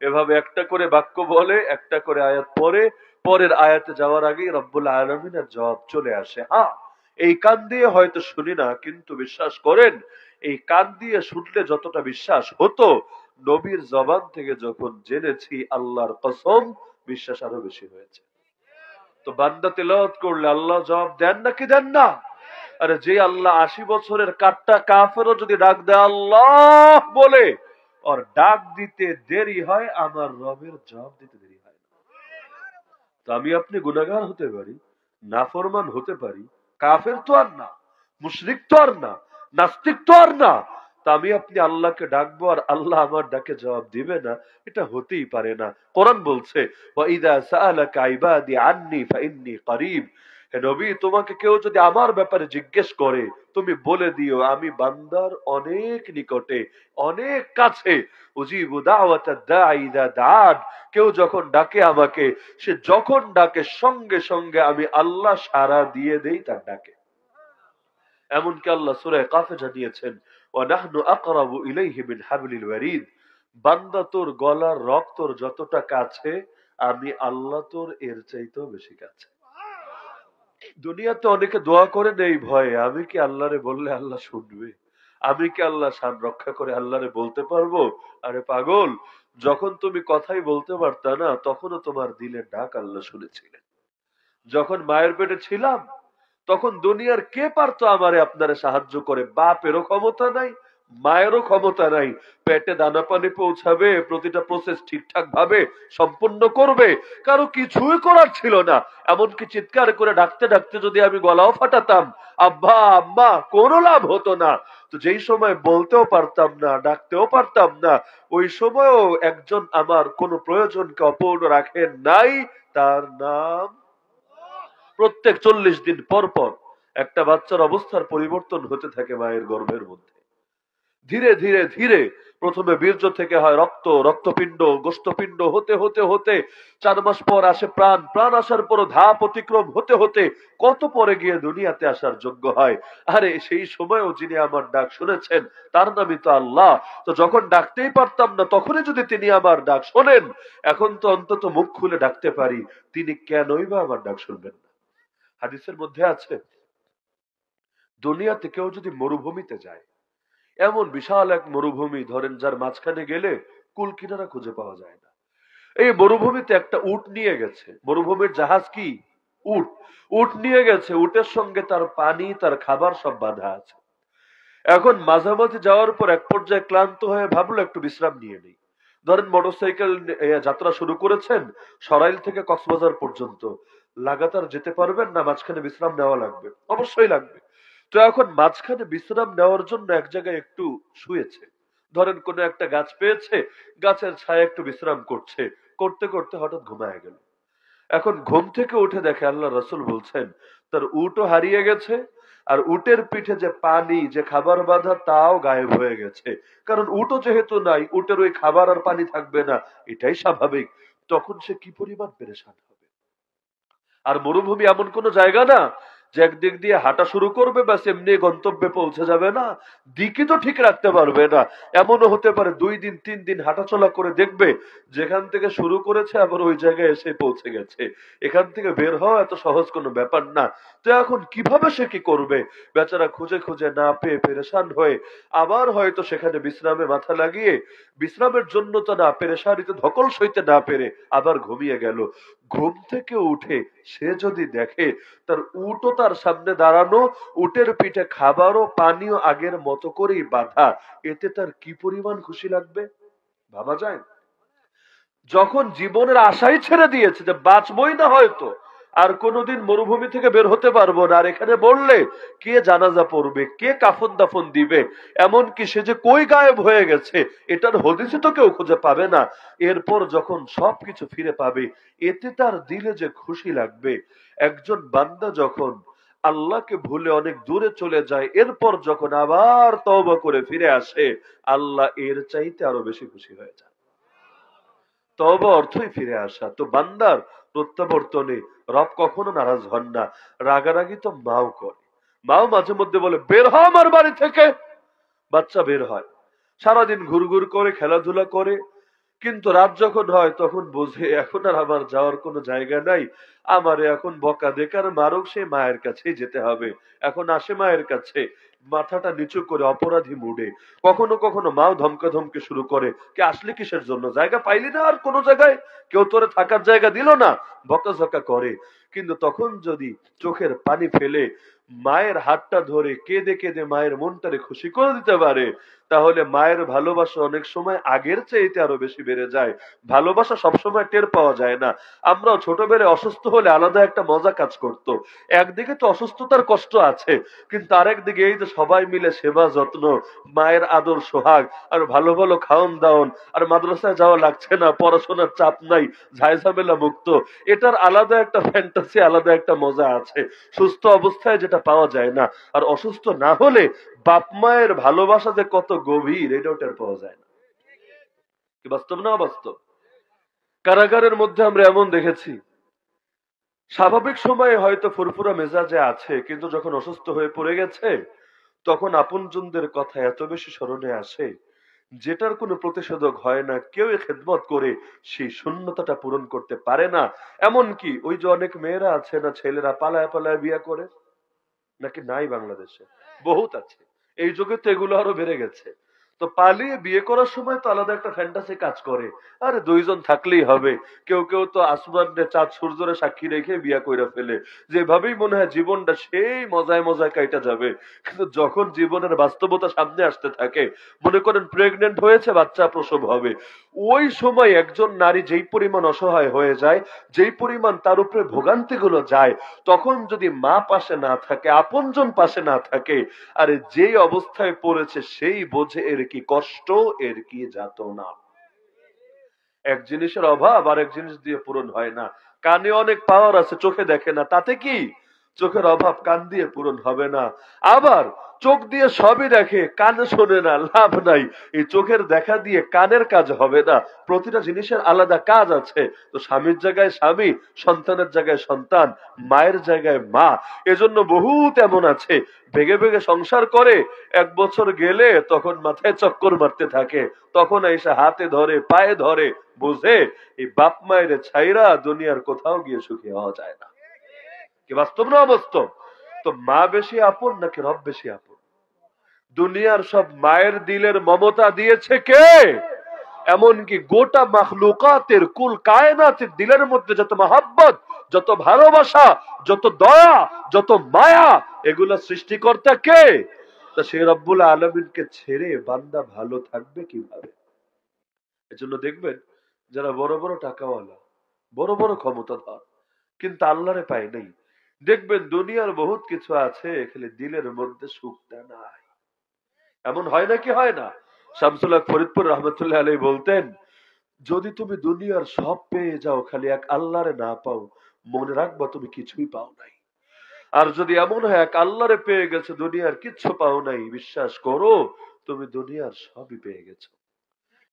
এভাবে একটা করে বাক্য বলে, একটা করে আয়াত পড়ে, পরের আয়াতে যাওয়ার আগেই রব্বুল আলামিনের জবাব চলে আসে। হ্যাঁ, এই কান দিয়ে হয়তো শুনি না, কিন্তু বিশ্বাস করেন এই কান দিয়ে শুনলে যতটা বিশ্বাস হতো, নবীর জবান থেকে যখন জেনেছি আল্লাহর কসম, বিশ্বাস আরো বেশি হয়েছে। তো বান্দা তেলাওয়াত করলে আল্লাহ জবাব দেন নাকি দেন না? আরে যে আল্লাহ 80 বছরের কাট্টা কাফেরও যদি ডাক দেয় আল্লাহ বলে, আর ডাক দিতে দেরি হয়, আমার রবের জবাব দিতে দেরি হয় না। তো আমি আপনি গুনাহগার হতে পারি, নাফরমান হতে পারি, কাফের তো আর না, মুশরিক তো আর না, নাস্তিক তো আর না। তা আমি আপনি আল্লাহকে ডাকবো আর আল্লাহ আমার ডাকে জবাব দিবে না, এটা হতেই পারে না। কোরআন বলছে ওয়াইদা সাআলাকা ইবাদি আন্নী ফাইন্নী করিব, হে নবী, তোমাকে কেউ যদি আমার ব্যাপারে জিজ্ঞেস করে তুমি বলে দিও আমি বান্দার অনেক নিকটে, অনেক কাছে। উজিবু দাওয়াতাদ দাঈ ইযা দাআন, কেউ যখন ডাকে আমাকে, সে যখন ডাকে সঙ্গে সঙ্গে আমি আল্লাহ সাড়া দিয়ে দেই তার ডাকে। এমনকি আল্লাহ সূরা কাফে জানিয়েছেন ওয়া নাহনু আকরাবু ইলাইহি মিন হাবলিল ওয়ারিদ, বান্দা তোর গলার রগ তোর যতটা কাছে, আমি আল্লাহ তোর এর চাইতেও বেশি কাছে। দুনিয়াতে অনেকে দোয়া করে নেই ভয়ে, আমি কি আল্লাহরে বললে আল্লাহ শুনবে? আমি কি আল্লাহ শান রক্ষা করে আল্লাহরে বলতে পারবো? আরে পাগল, যখন তুমি কথাই বলতে পারতা না, তখনও তোমার দিলের ডাক আল্লাহ শুনেছিলেন। যখন মায়ের পেটে ছিলাম, তখন দুনিয়ার কে পারতো আমারে আপনারে সাহায্য করে? বাপেরও ক্ষমতা নাই, মায়েরও ক্ষমতা নাই। পেটে দানা পানি পৌঁছাবে, প্রতিটা প্রসেস ঠিকঠাক ভাবে সম্পূর্ণ করবে, কারো কিছুই করার ছিল না। এমনকি চিৎকার করে ডাকতে ডাকতে যদি আমি গলাও ফাটাতাম, আব্বা আম্মা, কোনো লাভ হতো না। তো যেই সময় বলতেও পারতাম না, ডাকতেও পারতাম না, ওই সময়ও একজন আমার কোনো প্রয়োজনকে অপূর্ণ রাখেন নাই, তার নাম। প্রত্যেক 40 দিন পর পর একটা বাচ্চার অবস্থার পরিবর্তন হতে থাকে মায়ের গর্ভের মধ্যে। ধীরে ধীরে ধীরে প্রথমে বীর্য থেকে হয় রক্ত, রক্তপিণ্ড, গোষ্ঠপিণ্ড, হতে হতে হতে 4 মাস পর আসে প্রাণ, প্রাণ আসার পর ধাপ অতিক্রম হতে হতে কত পরে গিয়ে দুনিয়াতে আসার যোগ্য হয়। আরে সেই সময়ও যিনি আমার ডাক শুনেছেন, তার নামই তো আল্লাহ। তো যখন ডাকতেই পারতাম না, তখনই যদি তিনি আমার ডাক শোনেন, এখন তো অন্তত মুখ খুলে ডাকতে পারি, তিনি কেনই বা আমার ডাক শুনবেন না? হাদিসের মধ্যে আছে, দুনিয়াতে কেউ যদি মরুভূমিতে যায়, এমন বিশাল এক মরুভূমি ধরেন যার মাঝখানে গেলে কুল কিনারা খুঁজে পাওয়া যায় না, এই মরুভূমিতে একটা উট নিয়ে গেছে। মরুভূমির জাহাজ কি? উট। উট নিয়ে গেছে, উটের সঙ্গে তার পানি, তার খাবার সব বাঁধা আছে। এখন মাঝামাঝি যাওয়ার পর এক পর্যায়ে ক্লান্ত হয়ে ভাবলো একটু বিশ্রাম নিয়ে নেই। ধরেন মোটরসাইকেল যাত্রা শুরু করেছেন সরাইল থেকে কক্সবাজার পর্যন্ত, লাগাতার যেতে পারবেন না, মাঝখানে বিশ্রাম নেওয়া লাগবে, অবশ্যই লাগবে। তো এখন মাঝখানে বিশ্রাম নেওয়ার জন্য এক জায়গায় একটু শুয়েছে। ধরেন কোন একটা গাছ পেয়েছে, গাছের ছায়া একটু বিশ্রাম করছে, করতে করতে হঠাৎ ঘুমায় গেল। এখন ঘুম থেকে উঠে দেখে আল্লাহ রাসূল বলছেন তার উটও হারিয়ে গেছে, আর উটের পিঠে যে পানি, যে খাবার বাঁধা, তাও গায়েব হয়ে গেছে। কারণ উটও যেহেতু নাই, উটের ওই খাবার আর পানি থাকবে না, এটাই স্বাভাবিক। তখন সে কি পরিমাণ পেরেশান হবে। আর মরুভূমি এমন কোন জায়গা না যে একদিক দিয়ে হাঁটা শুরু করবে ব্যাস এমনি গন্তব্যে পৌঁছে যাবে না, দিকই তো ঠিক রাখতে পারবে না। এমনও হতে পারে 2 দিন 3 দিন হাঁটাচলা করে দেখবে যেখান থেকে শুরু করেছে আবার ওই জায়গায় এসে পৌঁছে গেছে। এখান থেকে বের হওয়া এত সহজ কোনো ব্যাপার না। তো এখন কিভাবে সে কি করবে? বেচারা খুঁজে খুঁজে না পেয়ে পেরেশান হয়ে আবার হয়তো সেখানে বিশ্রামে মাথা লাগিয়ে, বিশ্রামের জন্য তো না, পেরেশানিতে ধকল সইতে না পেরে আবার ঘুমিয়ে গেল। ঘুম থেকে উঠে সে যদি দেখে তার উটও তার সামনে দাঁড়ানো, উটের পিঠে খাবারও পানিও আগের মতো করেই বাঁধা, এতে তার কি পরিমাণ খুশি লাগবে ভাবা যায়? যখন জীবনের আশাই ছেড়ে দিয়েছে যে বাঁচবই না হয়তো, আর কোনোদিন মরুভূমি থেকে বের হতে পারবো না, আর এখানে বললে কে জানাজা পড়বে, কে কাফন দাফন দিবে, এমন কি সে যে কই গায়েব হয়ে গেছে এটার হদিসে তো কেউ খুঁজে পাবে না। এরপর যখন সবকিছু ফিরে পাবে, এতে তার দিলে যে খুশি লাগবে। একজন বান্দা যখন আল্লাহকে ভুলে অনেক দূরে চলে যায়, এরপর যখন আবার তওবা করে ফিরে আসে, আল্লাহ এর চাইতে আরো বেশি খুশি হয়ে যায়। তওবা অর্থই ফিরে আসা। তো বান্দার প্রত্যাবর্তনে রব কখনো নারাজ হন না। রাগারাগি তো মাও করে। মাও মাঝে মধ্যে বলে বের হ আমার বাড়ি থেকে, বাচ্চা বের হয়, সারাদিন ঘুরঘুর করে খেলাধুলা করে, কিন্তু রাত যখন হয় তখন বোঝে এখন আর আমার যাওয়ার কোনো জায়গা নাই, আমারে এখন বকা দেকার মারুক সে মায়ের কাছেই যেতে হবে। এখন আসে মায়ের কাছে, মাথাটা নিচু করে অপরাধী মুডে। কখনো কখনো মাও ধমকা ধমকে শুরু করে, কে আসলে কিসের জন্য, জায়গা পাইলি না আর কোনো জায়গায়, কেউ তোরে থাকার জায়গা দিল না, বকাঝকা করে। কিন্তু তখন যদি চোখের পানি ফেলে মায়ের হাতটা ধরে কেঁদে কেঁদে মায়ের মনটারে খুশি করে দিতে পারে, তাহলে মায়ের ভালোবাসা অনেক সময় আগের চাইতে আরো বেশি বেড়ে যায়। ভালোবাসা সবসময় টের পাওয়া যায় না। আমরাও ছোটবেলায় অসুস্থ হলে আলাদা একটা মজা কাজ করত। একদিকে তো অসুস্থতার কষ্ট আছে, কিন্তু আরেকদিকে এই যে সবাই মিলে সেবা যত্ন, মায়ের আদর সোহাগ, আর ভালো ভালো খাওন দাওন, আর মাদ্রাসায় যাওয়া লাগছে না, পড়াশোনার চাপ নাই, ঝামেলা মুক্ত, এটার আলাদা একটা ফ্যান্টাসি, আলাদা একটা মজা আছে, সুস্থ অবস্থায় যেটা পাওয়া যায় না। আর অসুস্থ না হলে বাপ মায়ের ভালোবাসা যে কত গভীর এটাও টের পাওয়া যায় না। কি বাস্তব না অবাস্তব? কারাগারের মধ্যে আমরা এমন দেখেছি, স্বাভাবিক সময়ে হয়তো ফুরফুরা মেজাজে আছে, কিন্তু যখন অসুস্থ হয়ে পড়ে গেছে তখন আপনজনদের কথা এত বেশি স্মরণে আসে, যেটার কোনো প্রতিষেধক হয় না, কেউ খেদমত করে সেই শূন্যতাটা পূরণ করতে পারে না। এমনকি ওই যে অনেক মেয়েরা আছে না, ছেলেরা পালায় পালায় বিয়ে করে, নাকি নাই বাংলাদেশে? বহুত আছে। এই যুগে তো এগুলো আরো বেড়ে গেছে। তো পালিয়ে বিয়ে করার সময় তো আলাদা একটা ফ্যান্টাসি কাজ করে, আরে দুইজন থাকলেই হবে। কেউ কেউ তো আসমানে চাঁদ সূর্যরে সাক্ষী রেখে বিয়া কইরা ফেলে, যেভাবেই মনে হয় জীবনটা সেই মজায় মজায় কাইটা যাবে। কিন্তু যখন জীবনের বাস্তবতা সামনে আসতে থাকে, মনে করেন প্রেগনেন্ট হয়েছে, বাচ্চা প্রসব হবে, ওই সময় একজন নারী যেই পরিমাণ অসহায় হয়ে যায়, যেই পরিমাণ তার উপরে ভোগান্তিগুলো যায়, তখন যদি মা পাশে না থাকে, আপনজন পাশে না থাকে, আরে যেই অবস্থায় পড়েছে সেই বোঝে এর কি কষ্ট, এর কি যাতনা। এক জিনিসের অভাব আর এক জিনিস দিয়ে পূরণ হয় না। কানে অনেক পাওয়ার আছে, চোখে দেখে না, তাতে কি? চোখের অভাব কান দিয়ে পূরণ হবে না। আবার চোখ দিয়ে সবই দেখে, কানে শোনে না, লাভ নাই। এই চোখের দেখা দিয়ে কানের কাজ হবে না। প্রতিটা জিনিসের আলাদা কাজ আছে। তো স্বামীর জায়গায় স্বামী, সন্তানের জায়গায় সন্তান, মায়ের জায়গায় মা। এজন্য বহুত এমন আছে ভেগে ভেগে সংসার করে, 1 বছর গেলে তখন মাথায় চক্কর মারতে থাকে, তখন এসে হাতে ধরে পায়ে ধরে, বুঝে এই বাপ মায়ের ছাইরা দুনিয়ার কোথাও গিয়ে সুখী হওয়া যায় না। কি বাস্তব না অবাস্তব? তো মা বেশি আপন নাকি রব বেশি আপন? দুনিয়ার সব মায়ের দিলের মমতা দিয়েছে কে? এমনকি গোটা মাখলুকাতের কুল কায়নাতের দিলের মধ্যে যত মহাব্বত, যত ভালোবাসা, যত দয়া, যত মায়া, এগুলা সৃষ্টিকর্তা কে? তা সে রব্বুল আলামিনকে ছেড়ে বান্দা ভালো থাকবে কিভাবে? এজন্য দেখবেন যারা বড় বড় টাকাওয়ালা, বড় বড় ক্ষমতাধর, কিন্তু আল্লাহরে পায় নাই, দেখবেন দুনিয়ার বহুত কিছু আছে, খালি দিলের মধ্যে সুখটা নাই। এমন হয় নাকি হয় না? শামসুল হক ফরিদপুর রহমতুল্লাহ আলাইহি বলতেন, যদি তুমি দুনিয়ার সব পেয়ে যাও, খালি এক আল্লাহরে না পাও, মনে রাখবা তুমি কিছুই পাও নাই। আর যদি এমন হয় এক আল্লাহরে পেয়ে গেছো, দুনিয়ার কিচ্ছু পাও নাই, বিশ্বাস করো তুমি দুনিয়ার সবই পেয়ে গেছো।